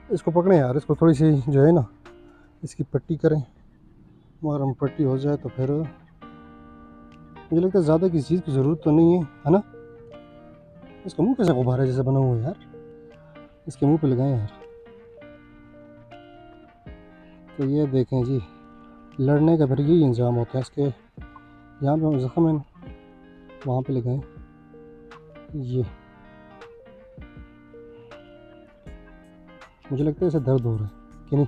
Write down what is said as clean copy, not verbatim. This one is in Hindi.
इसको पकड़ें यार, इसको थोड़ी सी जो है ना इसकी पट्टी करें, मगर हम पट्टी हो जाए तो फिर मुझे लगता है ज़्यादा किसी चीज़ की ज़रूरत तो नहीं है ना। इसका मुंह कैसे गुब्बारे जैसे बना हुआ है यार, इसके मुंह पे लगाएं यार। तो ये देखें जी, लड़ने का फिर यही इंजाम होता है इसके। यहाँ पे ज़ख्म है ना, वहाँ पे लगाएं ये। मुझे लगता है इसे दर्द हो रहा है कि नहीं।